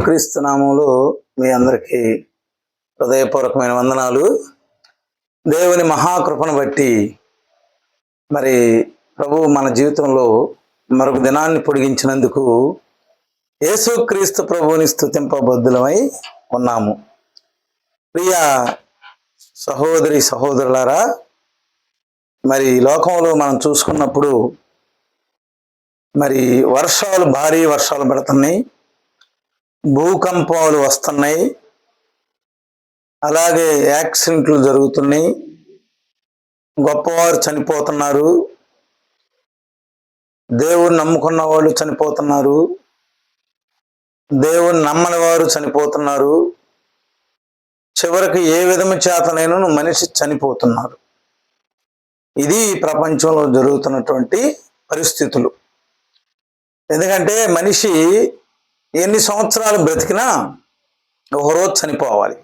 యేసుక్రీస్తు నామములో మీ అందరికీ హృదయపూర్వకమైన వందనాలు. దేవుని మహాకృపను బట్టి మరి ప్రభువు మన జీవితంలో మరొక దినాన్ని పొడిగించినందుకు యేసుక్రీస్తు ప్రభువుని స్తుతింపబద్ధులమై ఉన్నాము. ప్రియ సహోదరి సహోదరులారా, మరి లోకంలో మనం చూసుకున్నప్పుడు మరి భారీ వర్షాలు పడుతున్నాయి, భూకంపాలు వస్తున్నాయి, అలాగే యాక్సిడెంట్లు జరుగుతున్నాయి, గొప్పవారు చనిపోతున్నారు, దేవుని నమ్ముకున్న వాళ్ళు చనిపోతున్నారు, దేవుని నమ్మని వారు చనిపోతున్నారు, చివరికి ఏ విధము చేతనైనా మనిషి చనిపోతున్నారు. ఇది ప్రపంచంలో జరుగుతున్నటువంటి పరిస్థితులు. ఎందుకంటే మనిషి ఎన్ని సంవత్సరాలు బ్రతికినా ఒకరోజు చనిపోవాలి.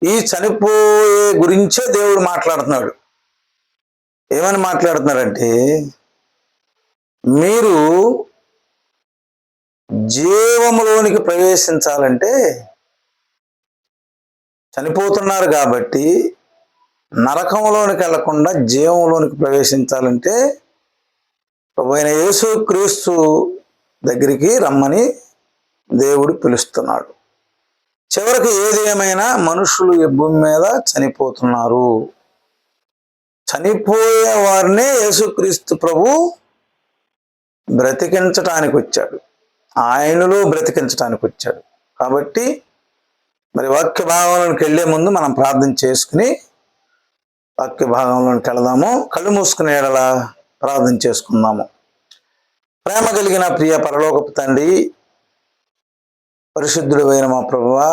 ఈ చనిపోయే గురించే దేవుడు మాట్లాడుతున్నాడు. ఏమని మాట్లాడుతున్నాడంటే, మీరు జీవములోనికి ప్రవేశించాలంటే, చనిపోతున్నారు కాబట్టి నరకంలోనికి వెళ్లకుండా జీవంలోనికి ప్రవేశించాలంటే ప్రభువైన యేసుక్రీస్తు దగ్గరికి రమ్మని దేవుడు పిలుస్తున్నాడు. చివరికి ఏది ఏమైనా మనుషులు ఈ భూమి మీద చనిపోతున్నారు. చనిపోయే వారినే యేసుక్రీస్తు ప్రభు బ్రతికించటానికి వచ్చాడు, ఆయనలో బ్రతికించటానికి వచ్చాడు. కాబట్టి మరి వాక్య భాగంలోకి వెళ్లే ముందు మనం ప్రార్థన చేసుకుని వాక్య భాగంలోకి వెళదాము. కళ్ళు మూసుకునే ఎడలా ప్రార్థన చేసుకుందాము. ప్రేమ కలిగిన ప్రియ పరలోకపు తండ్రి, పరిశుద్ధుడైన మా ప్రభువా,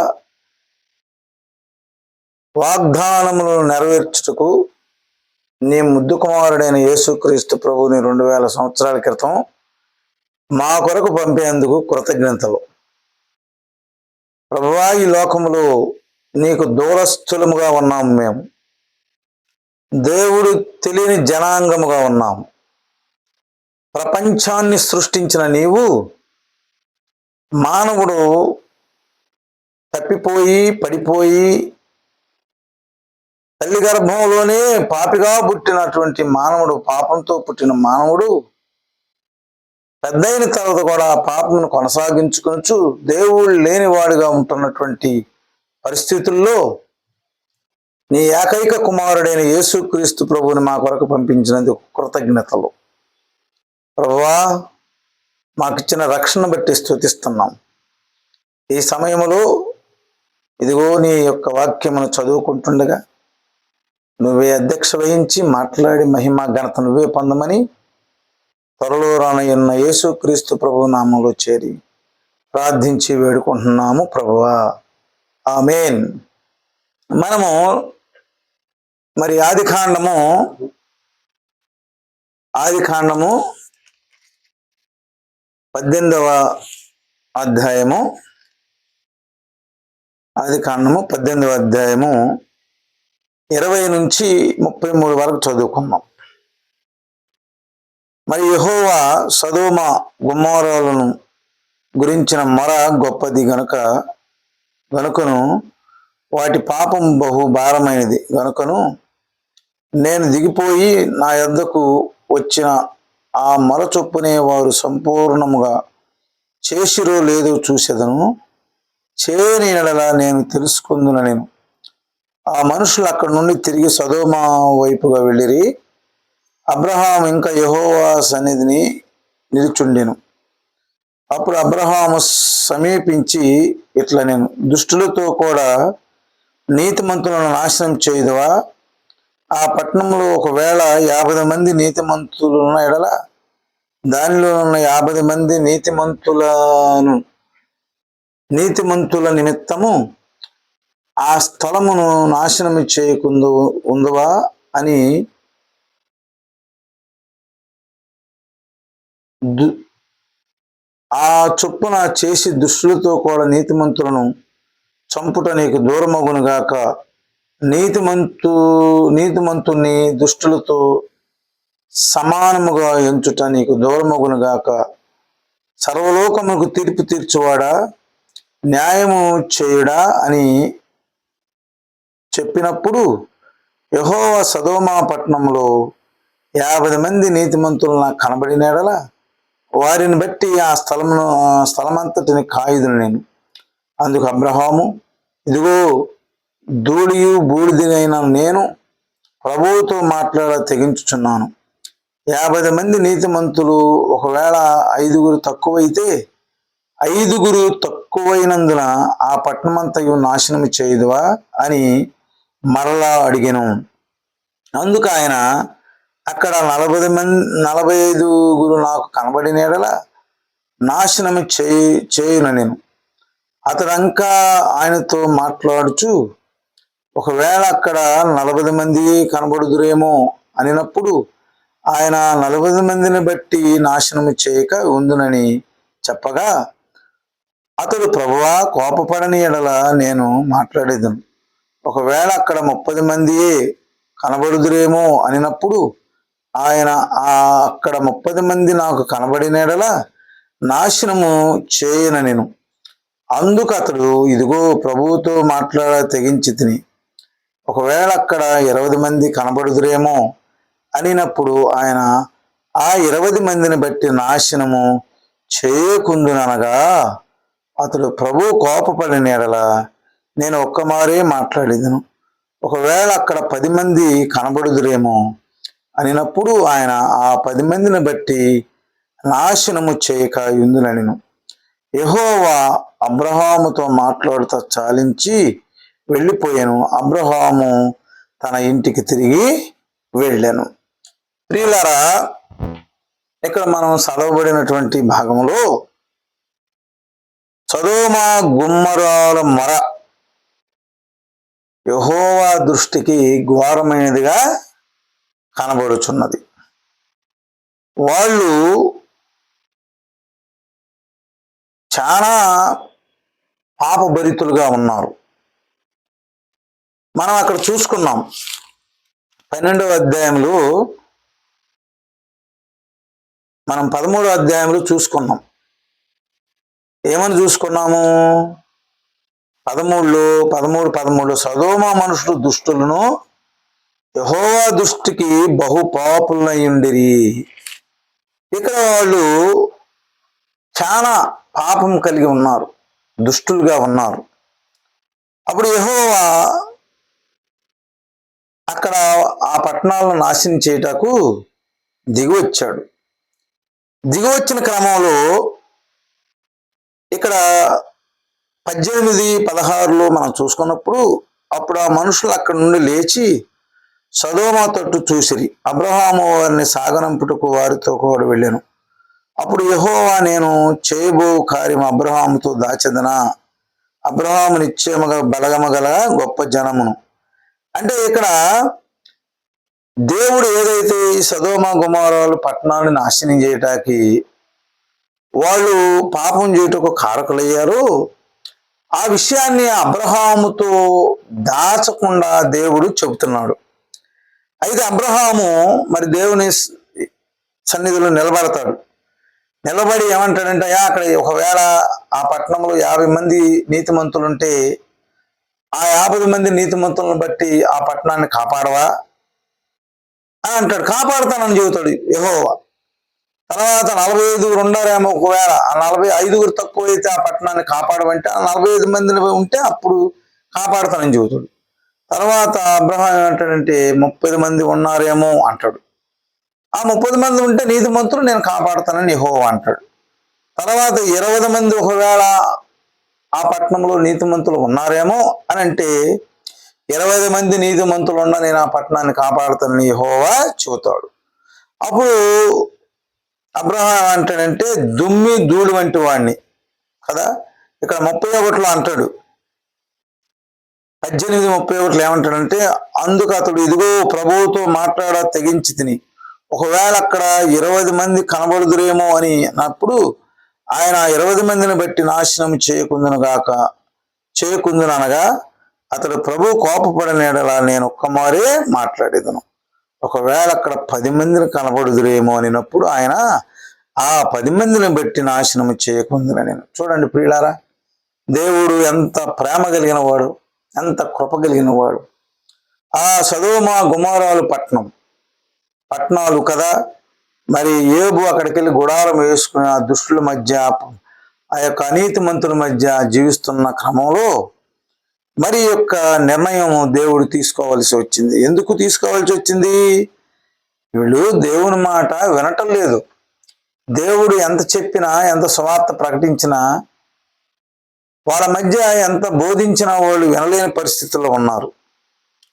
వాగ్దానములను నెరవేర్చుటకు నీ ముద్దు కుమారుడైన యేసుక్రీస్తు ప్రభువుని 2000 సంవత్సరాల క్రితం మా కొరకు పంపేందుకు కృతజ్ఞతలు. ప్రభువా, ఈ లోకములో నీకు దూరస్థులముగా ఉన్నాము. మేము దేవుడు తెలియని జనాంగముగా ఉన్నాము. ప్రపంచాన్ని సృష్టించిన నీవు మానవుడు తప్పిపోయి పడిపోయి తల్లి గర్భంలోనే పాపిగా పుట్టినటువంటి మానవుడు, పాపంతో పుట్టిన మానవుడు పెద్దయిన తర్వాత కూడా పాపమును కొనసాగించుకొనొచ్చు దేవుడు లేనివాడుగా ఉంటున్నటువంటి పరిస్థితుల్లో నీ ఏకైక కుమారుడైన యేసుక్రీస్తు ప్రభువుని మా కొరకు పంపించినందుకు కృతజ్ఞతలు. ప్రభువా, మాకిచ్చిన రక్షణ బట్టి స్తుతిస్తున్నాం. ఈ సమయంలో ఇదిగో నీ యొక్క వాక్యమును చదువుకుంటుండగా నువ్వే అధ్యక్ష వహించి మాట్లాడి మహిమ ఘనత నువ్వే పొందమని త్వరలో రానయ్యున్న యేసుక్రీస్తు ప్రభు నామంలో చేరి ప్రార్థించి వేడుకుంటున్నాము ప్రభువా, ఆమేన్. మనము మరి ఆదికాండము 18వ అధ్యాయము, ఆదికాండము 18వ అధ్యాయము 20 నుంచి 33 వరకు చదువుకున్నాం. మరి యెహోవా సొదొమ గొమొర్రాలను గురించిన మొర గొప్పది గనుకను వాటి పాపం బహు భారమైనది గనుకను నేను దిగిపోయి నా యొద్దకు వచ్చిన ఆ మొర చొప్పునే వారు సంపూర్ణముగా చేసిరో లేదో చూసేదను. చేయని యెడల నేను తెలుసుకుందునని ఆ మనుషులు అక్కడి నుండి తిరిగి సొదొమ వైపుగా వెళ్ళిరి. అబ్రహాము ఇంకా యెహోవా సన్నిధిని నిలుచుండెను. అప్పుడు అబ్రహాము సమీపించి ఇట్లా, నేను దుష్టులతో కూడా నీతిమంతులను నాశనం చేయుదువా? ఆ పట్టణంలో ఒకవేళ 50 మంది నీతిమంతులున్న ఎడల దానిలో ఉన్న 50 మంది నీతిమంతుల నిమిత్తము ఆ స్థలమును నాశనము ఉందువా అని ఆ చొప్పున చేసి దుష్టులతో కూడా నీతిమంతులను చంపుట నీకు దూరమగునుగాక. నీతిమంతుని దుష్టులతో సమానముగా ఎంచుట నీకు దూరమగునుగాక. సర్వలోకములకు తీర్పు తీర్చువాడా, న్యాయము చేయుడా అని చెప్పినప్పుడు యెహోవా సదోమ పట్టణంలో 50 మంది నీతిమంతులు నాకు కనబడిన యెడల వారిని బట్టి ఆ స్థలమంతటిని కాయుదును నేను. అందుకు అబ్రహాము, ఇదిగో ధూళియు బూడిదైన నేను ప్రభువుతో మాట్లాడ తెగించుచున్నాను. 50 మంది నీతిమంతులు ఒకవేళ 5 తక్కువైతే 5 తక్కువైనందున ఆ పట్టణమంతయు నాశనము చేయుదువా అని మరలా అడిగాను. అందుకు ఆయన, అక్కడ 45 నాకు కనబడిన యెడల నాశనము చేయున నేను. అతడంకా ఆయనతో మాట్లాడుచు, ఒకవేళ అక్కడ 40 మంది కనబడుదురేమో అనినప్పుడు ఆయన 40 మందిని బట్టి నాశనము చేయక ఉందునని చెప్పగా, అతడు, ప్రభువా, కోపపడని యెడల నేను మాట్లాడేదను. ఒకవేళ అక్కడ 30 మందియే కనబడుదురేమో అనినప్పుడు ఆయన అక్కడ 30 మంది నాకు కనబడిన యెడల నాశనము చేయన నేను. అందుకు అతడు, ఇదిగో ప్రభువుతో మాట్లాడ తెగించి తిని, ఒకవేళ అక్కడ 20 మంది కనబడుదురేమో అనినప్పుడు ఆయన ఆ 20 మందిని బట్టి నాశనము చేయకుందుననగా, అతడు, ప్రభు కోపపడిన యెడల నేను ఒక్కమారే మాట్లాడేదను. ఒకవేళ అక్కడ 10 మంది కనబడుదురేమో అనినప్పుడు ఆయన ఆ 10 మందిని బట్టి నాశనము చేయక యుందునెను. యెహోవా అబ్రహాముతో మాట్లాడుతూ చాలించి వెళ్ళిపోయాను. అబ్రహాము తన ఇంటికి తిరిగి వెళ్ళాను. ప్రియులారా, ఇక్కడ మనం చదవబడినటువంటి భాగంలో సదోమ గుమ్మరాల మొర యెహోవా దృష్టికి ఘోరమైనదిగా కనబడుచున్నది. వాళ్ళు చాలా పాపభరితులుగా ఉన్నారు. మనం అక్కడ చూసుకున్నాం 12వ అధ్యాయంలో, మనం 13వ అధ్యాయంలో చూసుకున్నాం. ఏమని చూసుకున్నాము? 13 సదోమ మనుషులు దుష్టులను యెహోవా దృష్టికి బహు పాపులయ్యుండిరి. ఇక్కడ వాళ్ళు చాలా పాపం కలిగి ఉన్నారు, దుష్టులుగా ఉన్నారు. అప్పుడు యెహోవా అక్కడ ఆ పట్టణాలను నాశనం చేయటకు దిగివచ్చాడు. దిగివచ్చిన క్రమంలో ఇక్కడ 18-16లో మనం చూసుకున్నప్పుడు, అప్పుడు ఆ మనుషులు అక్కడి నుండి లేచి సదోమ తట్టు చూసిరి. అబ్రహాము వారిని సాగనంపుటకు వారితో కూడా వెళ్ళాను. అప్పుడు యెహోవా, నేను చేయబో కార్యం అబ్రహాముతో దాచెదనా? అబ్రహాము నిశ్చయముగా బలగమగల గొప్ప జనమును. అంటే ఇక్కడ దేవుడు ఏదైతే ఈ సదోమ గుమోరాలు పట్టణాన్ని నాశనం చేయటానికి వాళ్ళు పాపం చేయుటకు కారకులయ్యారో ఆ విషయాన్ని అబ్రహాముతో దాచకుండా దేవుడు చెబుతున్నాడు. అయితే అబ్రహాము మరి దేవుని సన్నిధిలో నిలబడతాడు. నిలబడి ఏమంటాడంటే, అక్కడ ఒకవేళ ఆ పట్టణంలో 50 మంది నీతిమంతులుంటే ఆ 50 మంది నీతిమంతులను బట్టి ఆ పట్టణాన్ని కాపాడవా అని అంటాడు. కాపాడుతానని చెబుతాడు యెహోవా. తర్వాత 45 ఉన్నారేమో, ఒకవేళ ఆ 45 తక్కువైతే ఆ పట్టణాన్ని కాపాడమంటే ఆ 45 మందిని ఉంటే అప్పుడు కాపాడుతానని చెబుతాడు. తర్వాత అబ్రహాం ఏమంటాడంటే 30 మంది ఉన్నారేమో అంటాడు. ఆ 30 మంది ఉంటే నీతిమంతులు నేను కాపాడుతానని యెహోవా అంటాడు. తర్వాత 20 మంది ఒకవేళ ఆ పట్టణంలో నీతిమంతులు ఉన్నారేమో అని అంటే 20 మంది నీతిమంతులు ఉన్నా నేను ఆ పట్టణాన్ని కాపాడుతానని యెహోవా చెబుతాడు. అప్పుడు అబ్రహాం అంటాడంటే దుమ్మి ధూళి వంటి వాడిని కదా. ఇక్కడ 31లో అంటాడు, 18:31 ఏమంటాడంటే, అందుకు అతడు, ఇదిగో ప్రభువుతో మాట్లాడ తెగించి తిని, ఒకవేళ అక్కడ 20 మంది కనబడుదురేమో అని అన్నప్పుడు ఆయన 20 మందిని బట్టి నాశనం చేయకుందుననగా, అతడు ప్రభు కోపపడిన యెడల నేను ఒక్కమారే మాట్లాడేదను. ఒకవేళ అక్కడ 10 మందిని కనబడుదురేమో అనినప్పుడు ఆయన ఆ 10 మందిని బట్టి నాశనం చేయకుందున నేను. చూడండి ప్రియులారా, దేవుడు ఎంత ప్రేమ కలిగిన వాడు, ఎంత కృప కలిగిన వాడు. ఆ సదోమ గుమోరాలు పట్టణాలు కదా. మరి యోబు అక్కడికి వెళ్ళి గుడారం వేసుకుని ఆ దుష్టుల మధ్య, ఆ యొక్క అనీతి మంతుల మధ్య జీవిస్తున్న క్రమంలో మరి యొక్క నిర్ణయం దేవుడు తీసుకోవాల్సి వచ్చింది. ఎందుకు తీసుకోవాల్సి వచ్చింది? వీళ్ళు దేవుని మాట వినటం లేదు. దేవుడు ఎంత చెప్పినా, ఎంత సువార్త ప్రకటించినా, వాళ్ళ మధ్య ఎంత బోధించినా వాళ్ళు వినలేని పరిస్థితుల్లో ఉన్నారు.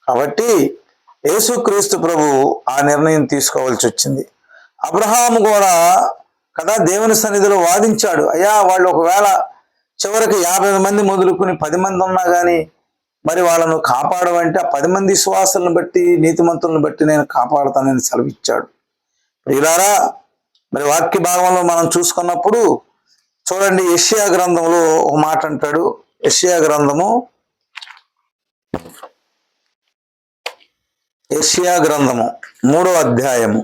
కాబట్టి యేసుక్రీస్తు ప్రభు ఆ నిర్ణయం తీసుకోవాల్సి వచ్చింది. అబ్రహాము కూడా కదా దేవుని సన్నిధిలో వాదించాడు. అయ్యా, వాళ్ళు ఒకవేళ చివరికి 50 మంది మొదలుకుని 10 మంది ఉన్నా కానీ మరి వాళ్ళను కాపాడమంటే ఆ 10 మంది విశ్వాసాలను బట్టి, నీతిమంతులను బట్టి నేను కాపాడుతానని సెలవిచ్చాడు. ప్రియులారా, మరి వాక్య భాగంలో మనం చూసుకున్నప్పుడు చూడండి, యెషయా గ్రంథంలో ఒక మాట అంటాడు. యెషయా గ్రంథము 3వ అధ్యాయము.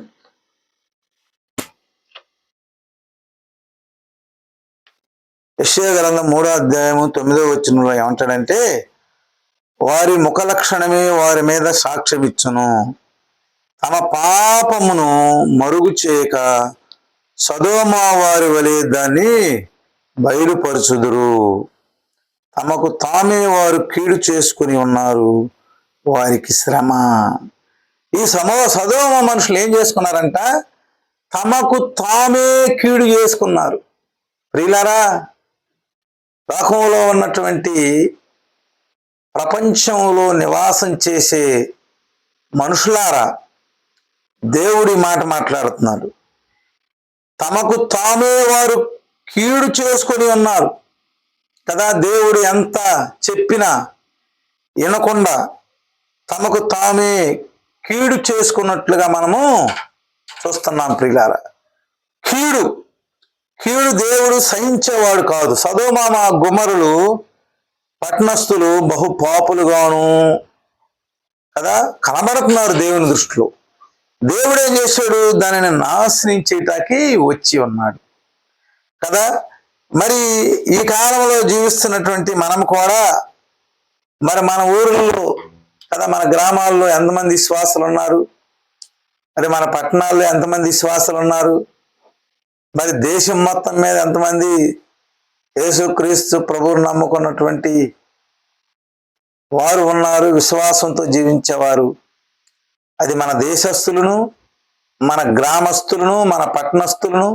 యెషయా గ్రంథం 3వ అధ్యాయము 9వ వచనంలో ఏమంటాడంటే, వారి ముఖ లక్షణమే వారి మీద సాక్ష్యమిచ్చును, తమ పాపమును మరుగు చేయక సదోమ వారి వలె దాన్ని బయలుపరచుదురు. తమకు తామే వారు కీడు చేసుకుని ఉన్నారు, వారికి శ్రమ. ఈ సదోమ మనుషులు ఏం చేసుకున్నారంట? తమకు తామే కీడు చేసుకున్నారు. ప్రియులారా, లోకంలో ఉన్నటువంటి ప్రపంచంలో నివాసం చేసే మనుషులారా, దేవుడి మాట మాట్లాడుతున్నాడు. తమకు తామే వారు కీడు చేసుకొని ఉన్నారు కదా. దేవుడు ఎంత చెప్పినా వినకుండా తమకు తామే కీడు చేసుకున్నట్లుగా మనము చూస్తున్నాం. ప్రియులారా, కీడు దేవుడు సహించేవాడు కాదు. సదోమ గుమరులు పట్టణస్థులు బహు పాపులుగాను కదా కనబడుతున్నారు దేవుని దృష్టిలో. దేవుడు ఏం చేశాడు? దానిని నాశనం చేయటానికి వచ్చి ఉన్నాడు కదా. మరి ఈ కాలంలో జీవిస్తున్నటువంటి మనం కూడా మరి మన ఊర్లలో కదా, మన గ్రామాల్లో ఎంతమంది విశ్వాసులు ఉన్నారు? మరి మన పట్టణాల్లో ఎంతమంది విశ్వాసులు ఉన్నారు? మరి దేశం మొత్తం మీద ఎంతమంది యేసుక్రీస్తు ప్రభువును నమ్ముకున్నటువంటి వారు ఉన్నారు, విశ్వాసంతో జీవించేవారు? అది మన దేశస్థులను, మన గ్రామస్తులను, మన పట్టణస్థులను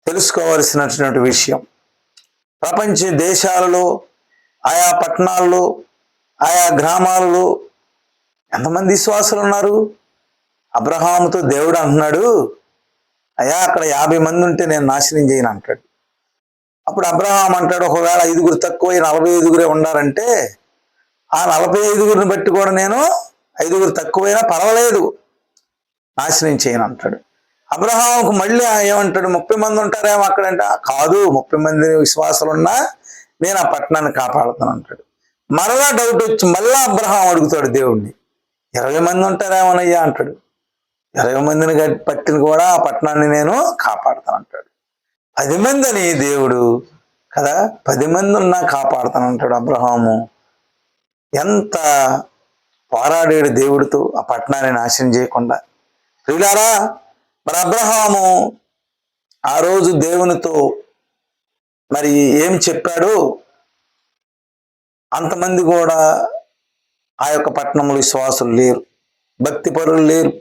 తెలుసుకోవాల్సినటువంటి విషయం. ప్రపంచ దేశాలలో, ఆయా పట్టణాల్లో, ఆయా గ్రామాలలో ఎంతమంది విశ్వాసులు ఉన్నారు? అబ్రహాముతో దేవుడు అంటున్నాడు, అయ్యా అక్కడ 50 మంది ఉంటే నేను నాశనం చేయను అంటాడు. అప్పుడు అబ్రహాం అంటాడు, ఒకవేళ 5 తక్కువ 45 ఉండారంటే ఆ 45 బట్టి కూడా నేను 5 తక్కువైనా పర్వాలేదు, నాశనం చేయను అంటాడు. అబ్రహాంకు మళ్ళీ ఏమంటాడు? 30 మంది ఉంటారేమో అక్కడంటే, కాదు, 30 మంది విశ్వాసాలున్నా నేను ఆ పట్టణాన్ని కాపాడుతాను అంటాడు. మరలా డౌట్ వచ్చి మళ్ళా అబ్రహాం అడుగుతాడు దేవుణ్ణి, 20 మంది ఉంటారేమోనయ్యా అంటాడు. 20 మందిని పట్టిన కూడా ఆ పట్టణాన్ని నేను కాపాడుతాను అంటాడు. 10 మంది అని దేవుడు కదా, 10 మంది ఉన్నా కాపాడుతాను అంటాడు. అబ్రహాము ఎంత పోరాడాడు దేవుడితో ఆ పట్టణాన్ని నాశనం చేయకుండా. ప్రియులారా, మరి అబ్రహాము ఆ రోజు దేవునితో మరి ఏం చెప్పాడు? అంతమంది కూడా ఆ యొక్క పట్టణంలో విశ్వాసులు లేరు, భక్తి పరులు లేరు,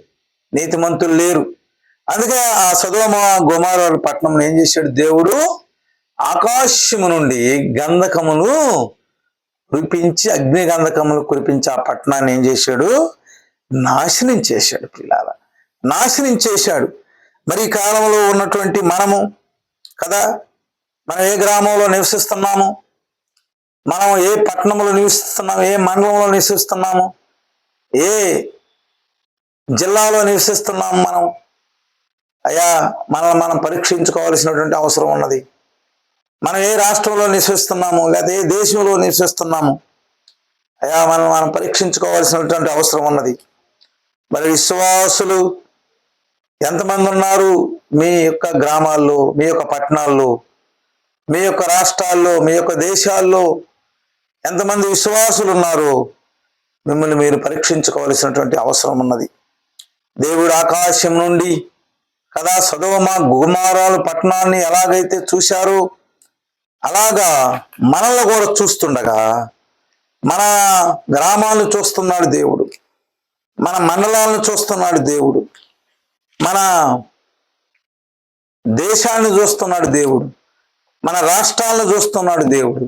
నీతిమంతులు లేరు. అందుకే ఆ సదోమ గొమొర్రా పట్టణం ఏం చేశాడు? దేవుడు ఆకాశము నుండి గంధకములు కురిపించి, అగ్ని గంధకములు కురిపించి ఆ పట్టణాన్ని ఏం చేశాడు? నాశనం చేశాడు. పిల్లల నాశనం చేశాడు. మరి ఈ కాలంలో ఉన్నటువంటి మనము కదా, మనం ఏ గ్రామంలో నివసిస్తున్నాము, మనం ఏ పట్టణంలో నివసిస్తున్నాము, ఏ మండలంలో నివసిస్తున్నాము, ఏ జిల్లాలో నివసిస్తున్నాము, మనం మనం పరీక్షించుకోవాల్సినటువంటి అవసరం ఉన్నది. మనం ఏ రాష్ట్రంలో నివసిస్తున్నాము, లేదా ఏ దేశంలో నివసిస్తున్నాము, మనం పరీక్షించుకోవాల్సినటువంటి అవసరం ఉన్నది. మరి విశ్వాసులు ఎంతమంది ఉన్నారు మీ యొక్క గ్రామాల్లో, మీ యొక్క పట్టణాల్లో? మీ యొక్క రాష్ట్రాల్లో, మీ యొక్క దేశాల్లో ఎంతమంది విశ్వాసులు ఉన్నారు? మిమ్మల్ని మీరు పరీక్షించుకోవాల్సినటువంటి అవసరం ఉన్నది. దేవుడు ఆకాశం నుండి కదా సొదొమ గొమొర్రాల పట్టణాన్ని ఎలాగైతే చూశారో అలాగా మనల్ని కూడా చూస్తుండగా, మన గ్రామాలను చూస్తున్నాడు దేవుడు, మన మండలాలను చూస్తున్నాడు దేవుడు, మన దేశాన్ని చూస్తున్నాడు దేవుడు, మన రాష్ట్రాలను చూస్తున్నాడు దేవుడు,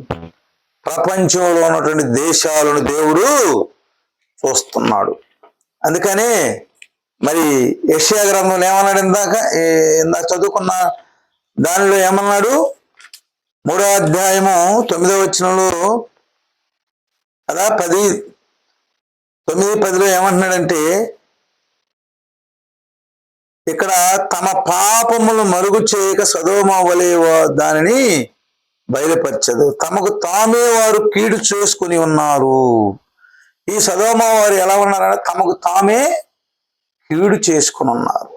ప్రపంచంలో ఉన్నటువంటి దేశాలను దేవుడు చూస్తున్నాడు. అందుకనే మరి యెషయా గ్రంథంలో ఏమన్నాడు? ఇందాక చదువుకున్న దానిలో ఏమన్నాడు? 3వ అధ్యాయము 9వ వచనంలో కదా 9-10లో ఏమంటున్నాడంటే, ఇక్కడ తమ పాపములు మరుగు చేయక సొదొమ వలె దానిని బయలుపరచదు, తమకు తామే వారు కీడు చేసుకుని ఉన్నారు. ఈ సొదొమ వారు ఎలా ఉన్నారంటే తమకు తామే కీడు చేసుకుని ఉన్నారు.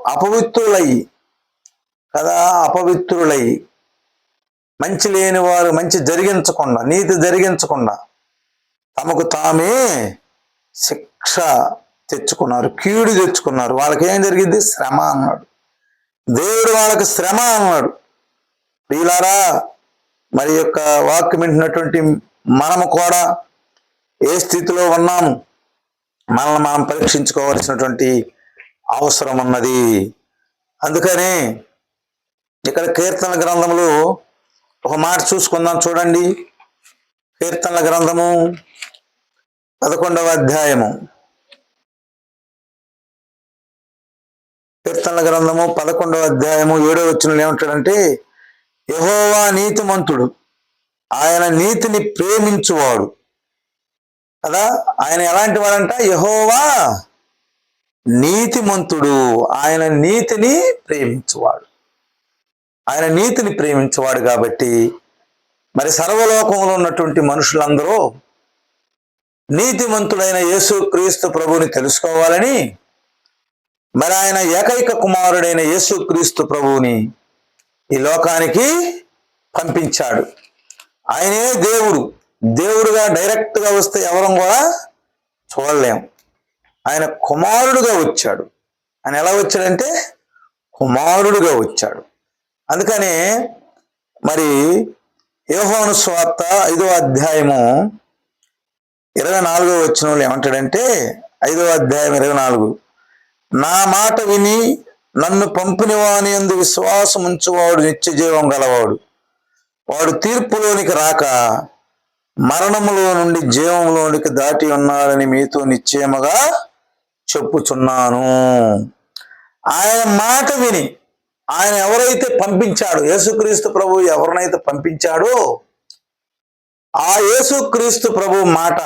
అపవిత్రులై మంచి లేని వారు మంచి జరిగించకుండా, నీతి జరిగించకుండా తమకు తామే శిక్ష తెచ్చుకున్నారు, కీడు తెచ్చుకున్నారు. వాళ్ళకి ఏం జరిగింది? శ్రమ అన్నాడు దేవుడు. వాళ్ళకి శ్రమ అన్నాడు. వీళ్ళారా, మరి యొక్క వాక్యం వింటున్నటువంటి మనము కూడా ఏ స్థితిలో ఉన్నాము? మనల్ని మనం పరీక్షించుకోవాల్సినటువంటి అవసరం ఉన్నది. అందుకని ఇక్కడ కీర్తనల గ్రంథంలో ఒక మాట చూసుకుందాం. చూడండి, కీర్తనల గ్రంథము 11వ అధ్యాయము. కీర్తనల గ్రంథము 11వ అధ్యాయము 7వ వచనంలో ఏమంటాడంటే, యెహోవా నీతిమంతుడు, ఆయన నీతిని ప్రేమించువాడు. కదా, ఆయన ఎలాంటి వాడంట? యెహోవా నీతిమంతుడు, ఆయన నీతిని ప్రేమించువాడు. ఆయన నీతిని ప్రేమించువాడు కాబట్టి మరి సర్వలోకంలో ఉన్నటువంటి మనుషులందరూ నీతిమంతుడైన యేసుక్రీస్తు ప్రభువుని తెలుసుకోవాలని మరి ఆయన ఏకైక కుమారుడైన యేసుక్రీస్తు ప్రభువుని ఈ లోకానికి పంపించాడు. ఆయనే దేవుడు. దేవుడుగా డైరెక్ట్గా వస్తే ఎవరం కూడా చూడలేం. ఆయన కుమారుడుగా వచ్చాడు. ఆయన ఎలా వచ్చాడంటే కుమారుడుగా వచ్చాడు. అందుకనే మరి యోహాను సువార్త 5వ అధ్యాయము 24వ వచనంలో ఏమంటాడంటే, 5వ అధ్యాయం 24, నా మాట విని నన్ను పంపిన వాని యందు విశ్వాసం ఉంచువాడు నిత్య జీవం గలవాడు, వాడు తీర్పులోనికి రాక మరణములో నుండి జీవంలోనికి దాటి ఉన్నాడని మీతో నిశ్చయముగా చెప్పుచున్నాను. ఆయన మాట విని, ఆయన ఎవరైతే పంపించాడో, యేసుక్రీస్తు ప్రభు ఎవరినైతే పంపించాడో ఆ యేసుక్రీస్తు ప్రభు మాట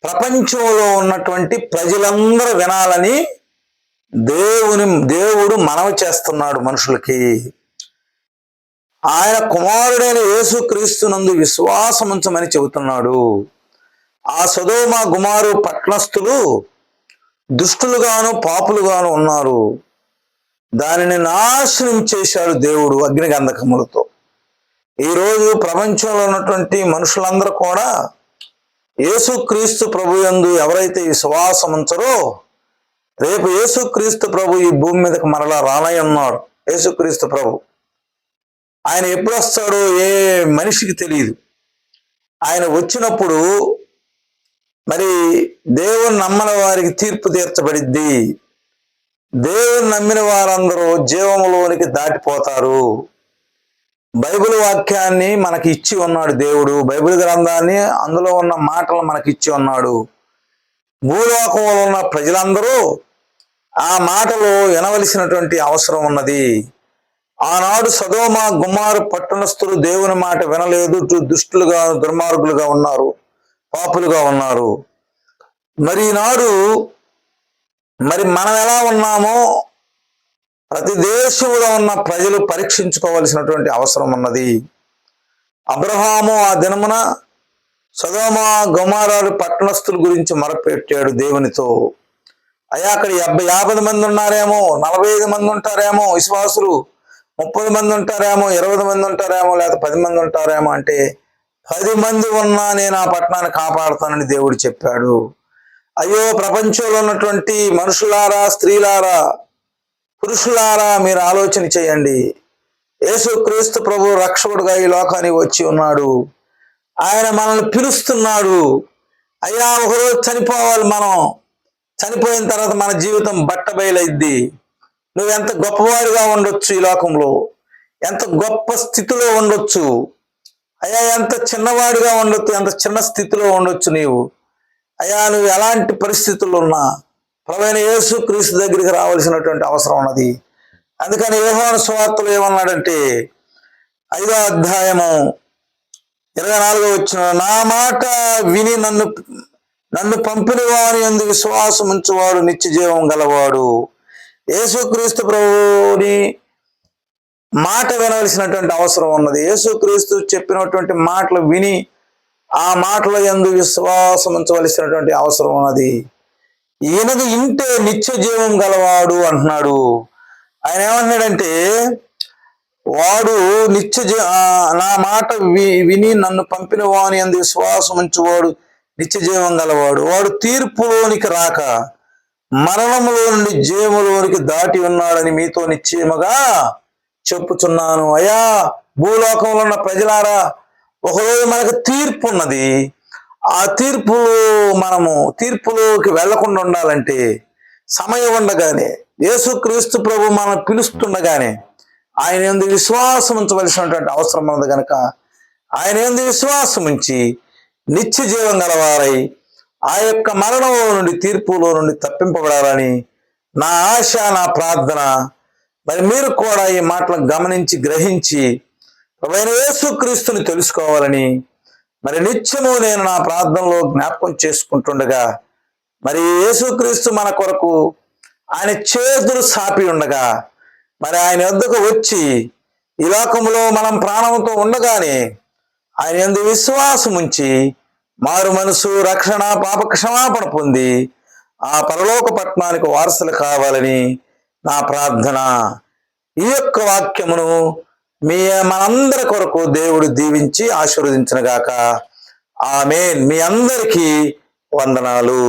ప్రపంచంలో ఉన్నటువంటి ప్రజలందరూ వినాలని దేవుడు మనవి చేస్తున్నాడు మనుషులకి. ఆయన కుమారుడైన యేసుక్రీస్తునందు విశ్వాసం ఉంచమని చెబుతున్నాడు. ఆ సొదొమ గొమొర్రా పట్టణస్థులు దుష్టులుగాను పాపులుగాను ఉన్నారు. దానిని నాశనం చేశాడు దేవుడు అగ్ని గంధకములతో. ఈరోజు ప్రపంచంలో ఉన్నటువంటి మనుషులందరూ కూడా యేసుక్రీస్తు ప్రభు యందు ఎవరైతే విశ్వాసం ఉంచరో, రేపు యేసుక్రీస్తు ప్రభు ఈ భూమి మీదకి మరలా రానై ఉన్నాడు. యేసుక్రీస్తు ప్రభు ఆయన ఎప్పుడు వస్తాడో ఏ మనిషికి తెలియదు. ఆయన వచ్చినప్పుడు మరి దేవుని నమ్మని వారికి తీర్పు తీర్చబడిద్ది. దేవుని నమ్మిన వారందరూ జీవములోనికి దాటిపోతారు. బైబిల్ వాక్యాన్ని మనకి ఇచ్చి ఉన్నాడు దేవుడు. బైబిల్ గ్రంథాన్ని, అందులో ఉన్న మాటలు మనకి ఇచ్చి ఉన్నాడు. భూలోకంలో ఉన్న ప్రజలందరూ ఆ మాటలు వినవలసినటువంటి అవసరం ఉన్నది. ఆనాడు సొదొమ గొమొర్రా పట్టణస్థులు దేవుని మాట వినలేదు. దుష్టులుగా, దుర్మార్గులుగా ఉన్నారు, పాపులుగా ఉన్నారు. మరి ఈనాడు మరి మనం ఎలా ఉన్నామో ప్రతి దేశంలో ఉన్న ప్రజలు పరీక్షించుకోవాల్సినటువంటి అవసరం ఉన్నది. అబ్రహాము ఆ దినమున సొదొమ గొమొర్రా పట్టణస్థుల గురించి మొరపెట్టాడు దేవునితో. అయ్యా, అక్కడ 50 మంది ఉన్నారేమో, 45 మంది ఉంటారేమో విశ్వాసులు, 30 మంది ఉంటారేమో, 20 మంది ఉంటారేమో, లేదా 10 మంది ఉంటారేమో అంటే 10 మంది ఉన్నా నేను ఆ పట్టణాన్ని కాపాడుతానని దేవుడు చెప్పాడు. అయ్యో, ప్రపంచంలో ఉన్నటువంటి మనుషులారా, స్త్రీలారా, పురుషులారా, మీరు ఆలోచన చేయండి. యేసుక్రీస్తు ప్రభు రక్షకుడుగా ఈ లోకానికి వచ్చి ఉన్నాడు. ఆయన మనల్ని పిలుస్తున్నాడు. అయ్యా, ఒకరోజు చనిపోవాలి. మనం చనిపోయిన తర్వాత మన జీవితం బట్టబయలైద్ది. నువ్వెంత గొప్పవాడిగా ఉండొచ్చు, ఈ లోకంలో ఎంత గొప్ప స్థితిలో ఉండొచ్చు. అయ్యా, ఎంత చిన్నవాడిగా ఉండొచ్చు, ఎంత చిన్న స్థితిలో ఉండొచ్చు నీవు. అయ్యా, నువ్వు ఎలాంటి పరిస్థితుల్లో ఉన్నా ప్రభువైన యేసుక్రీస్తు దగ్గరికి రావాల్సినటువంటి అవసరం ఉన్నది. అందుకని యోహాను సువార్తలో ఏమన్నాడంటే 5వ అధ్యాయము 24వ వచనం, నా మాట విని నన్ను పంపిన వాని యందు విశ్వాసం ఉంచువాడు నిత్య జీవం గలవాడు. యేసుక్రీస్తు ప్రభువుని మాట వినవలసినటువంటి అవసరం ఉన్నది. యేసుక్రీస్తు చెప్పినటువంటి మాటలు విని ఆ మాటల యందు విశ్వాసం ఉంచవలసినటువంటి అవసరం ఉన్నది. ఈయనది ఇంటే నిత్య జీవం గలవాడు అంటున్నాడు. ఆయన ఏమంటున్నాడంటే, వాడు నా మాట విని నన్ను పంపిన వాని యందు విశ్వాసం ఉంచువాడు నిత్య జీవం గలవాడు. వాడు తీర్పులోనికి రాక మరణములో నుండి జీవములోనికి దాటి ఉన్నాడని మీతో నిశ్చయముగా చెప్పుచున్నాను. అయ్యా, భూలోకంలో ఉన్న ప్రజలారా, ఒకరోజు మనకు తీర్పు ఉన్నది. ఆ తీర్పులోకి వెళ్లకుండా ఉండాలంటే సమయం ఉండగానే, యేసుక్రీస్తు ప్రభు మనం పిలుస్తుండగానే ఆయన యందు విశ్వాసం ఉంచవలసినటువంటి అవసరం ఉన్నది కనుక ఆయన యందు విశ్వాసం ఉంచి నిత్య జీవం గలవారై ఆ యొక్క మరణంలో నుండి, తీర్పులో నుండి తప్పింపబడాలని నా ఆశ, నా ప్రార్థన. మరి మీరు కూడా ఈ మాటలను గమనించి గ్రహించి ప్రభువైన యేసుక్రీస్తుని తెలుసుకోవాలని మరి నిత్యము నేను నా ప్రార్థనలో జ్ఞాపకం చేసుకుంటుండగా, మరి యేసుక్రీస్తు మన కొరకు ఆయన చేతులు సాపి ఉండగా, మరి ఆయన వద్దకు వచ్చి ఈ లోకంలో మనం ప్రాణంతో ఉండగానే ఆయన యందు విశ్వాసం ఉంచి మారు మనసు, రక్షణ, పాప క్షమాపణ పొంది ఆ పరలోక పట్టణానికి వారసులు కావాలని నా ప్రార్థన. ఈ యొక్క వాక్యమును మనందరి కొరకు దేవుడు దీవించి ఆశీర్వదించును గాక. ఆమేన్. మీ అందరికీ వందనాలు.